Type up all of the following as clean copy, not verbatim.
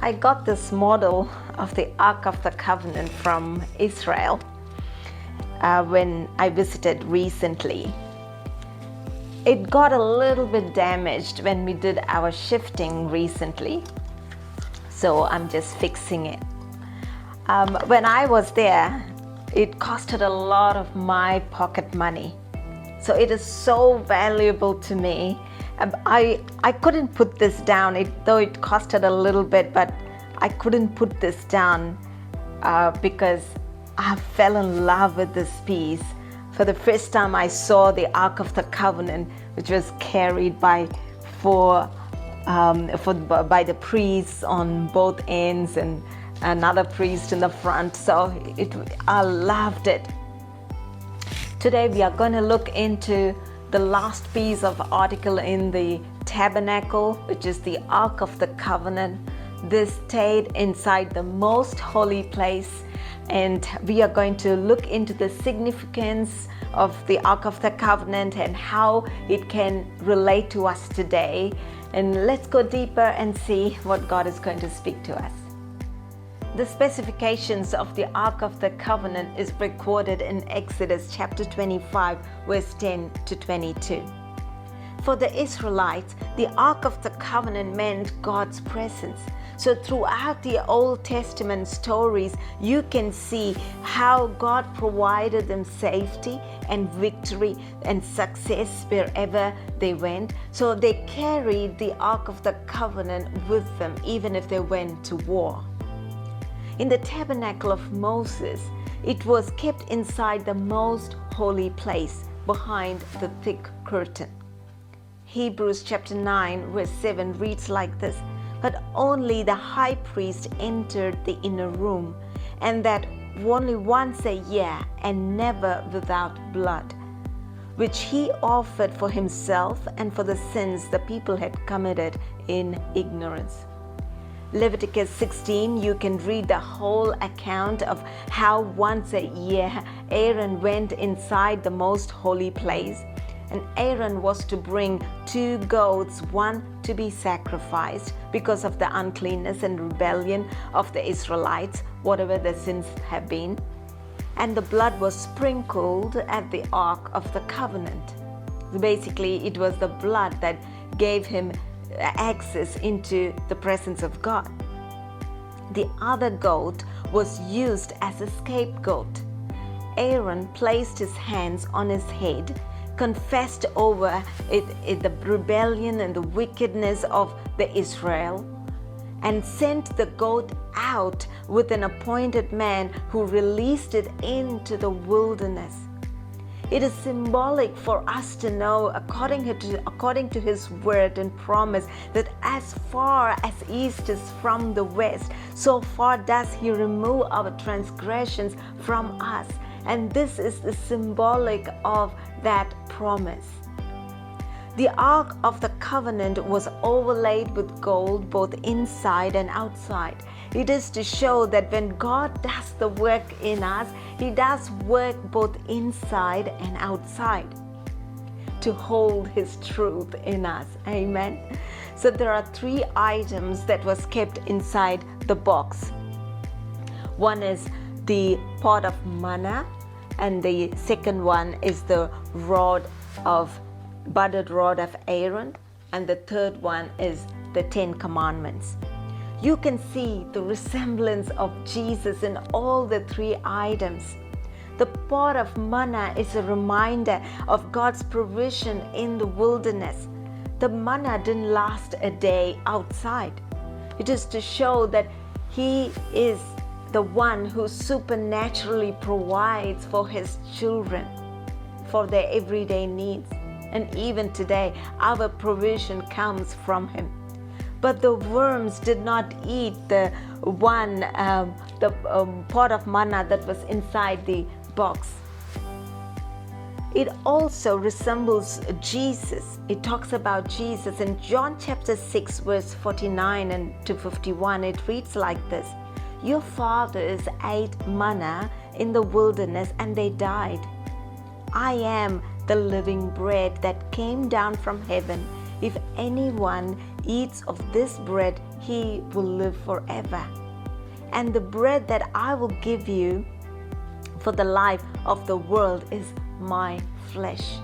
I got this model of the Ark of the Covenant from Israel when I visited recently. It got a little bit damaged when we did our shifting recently, so I'm just fixing it. When I was there, it costed a lot of my pocket money. So it is so valuable to me. I couldn't put this down, though it costed a little bit, but I couldn't put this down because I fell in love with this piece. For the first time I saw the Ark of the Covenant, which was carried by by the priests on both ends and another priest in the front. So I loved it. Today we are going to look into the last piece of article in the tabernacle, which is the Ark of the Covenant. This stayed inside the most holy place, and we are going to look into the significance of the Ark of the Covenant and how it can relate to us today. And let's go deeper and see what God is going to speak to us. The specifications of the Ark of the Covenant is recorded in Exodus chapter 25, verse 10 to 22. For the Israelites, the Ark of the Covenant meant God's presence. So throughout the Old Testament stories, you can see how God provided them safety and victory and success wherever they went. So they carried the Ark of the Covenant with them, even if they went to war. In the tabernacle of Moses, it was kept inside the most holy place behind the thick curtain. Hebrews chapter 9 verse 7 reads like this: "But only the high priest entered the inner room, and that only once a year, and never without blood, which he offered for himself and for the sins the people had committed in ignorance." Leviticus 16, you can read the whole account of how once a year Aaron went inside the most holy place, and Aaron was to bring 2 goats, one to be sacrificed because of the uncleanness and rebellion of the Israelites, whatever the sins have been, and the blood was sprinkled at the Ark of the Covenant. Basically, it was the blood that gave him access into the presence of God. The other goat was used as a scapegoat. Aaron placed his hands on his head, confessed over it the rebellion and the wickedness of the Israel, and sent the goat out with an appointed man who released it into the wilderness. It is symbolic for us to know, according to his word and promise, that as far as east is from the west, so far does he remove our transgressions from us. And this is the symbolic of that promise. The Ark of the Covenant was overlaid with gold both inside and outside. It is to show that when God does the work in us, He does work both inside and outside to hold His truth in us. Amen. So there are 3 items that was kept inside the box. One is the pot of manna, and the second one is the budded rod of Aaron, and the third one is the 10 Commandments. You can see the resemblance of Jesus in all the 3 items. The pot of manna is a reminder of God's provision in the wilderness. The manna didn't last a day outside. It is to show that He is the one who supernaturally provides for His children, for their everyday needs. And even today, our provision comes from Him. But the worms did not eat the pot of manna that was inside the box. It also resembles Jesus. It talks about Jesus in John chapter 6 verse 49 and to 51. It reads like this: "Your fathers ate manna in the wilderness and they died. I am the living bread that came down from heaven. If anyone eats of this bread, he will live forever. And the bread that I will give you for the life of the world is my flesh.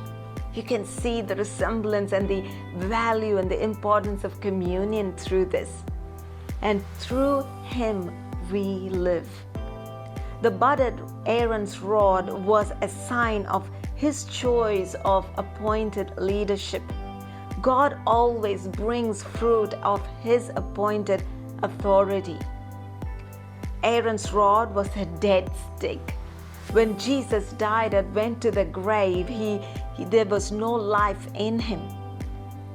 You can see the resemblance and the value and the importance of communion through this. And through him we live. The budded Aaron's rod was a sign of his choice of appointed leadership. God always brings fruit of his appointed authority. Aaron's rod was a dead stick. When Jesus died and went to the grave, there was no life in him.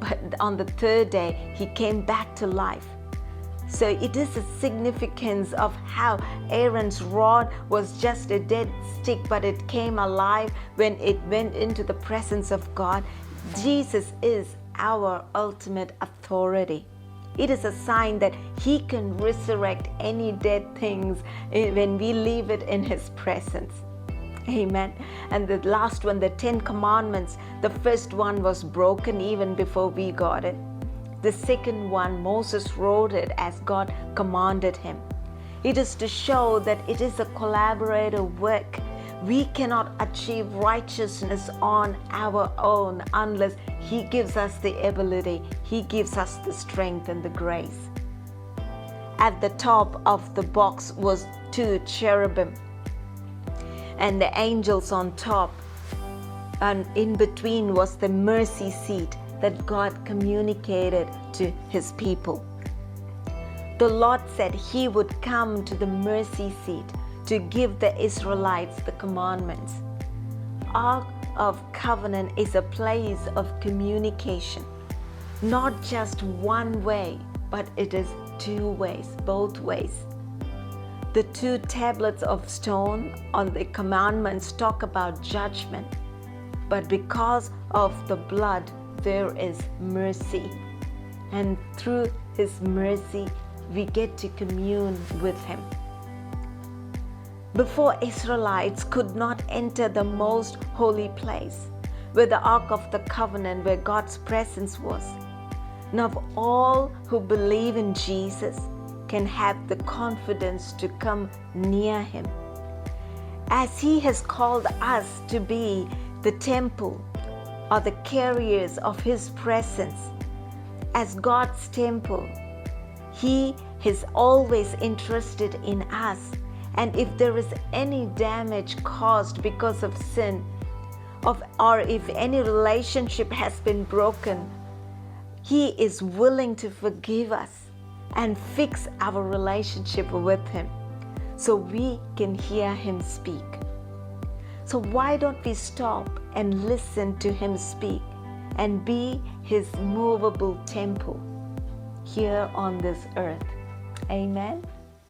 But on the third day, he came back to life. So it is a significance of how Aaron's rod was just a dead stick, but it came alive when it went into the presence of God. Jesus is our ultimate authority. It is a sign that he can resurrect any dead things when we leave it in his presence. Amen. And the last one, the 10 Commandments, the first one was broken even before we got it. The second one, Moses wrote it as God commanded him. It is to show that it is a collaborative work. We cannot achieve righteousness on our own unless he gives us the ability, he gives us the strength and the grace. At the top of the box was 2 cherubim and the angels on top, and in between was the mercy seat that God communicated to his people. The Lord said he would come to the mercy seat to give the Israelites the commandments. Ark of Covenant is a place of communication, not just one way, but it is 2 ways, both ways. The 2 tablets of stone on the commandments talk about judgment, but because of the blood, there is mercy. And through his mercy, we get to commune with him. Before, Israelites could not enter the most holy place, where the Ark of the Covenant, where God's presence was. Now all who believe in Jesus can have the confidence to come near him. As he has called us to be the temple or the carriers of his presence, as God's temple, he is always interested in us. And if there is any damage caused because of sin, or if any relationship has been broken, he is willing to forgive us and fix our relationship with him so we can hear him speak. So why don't we stop and listen to him speak and be his movable temple here on this earth? Amen.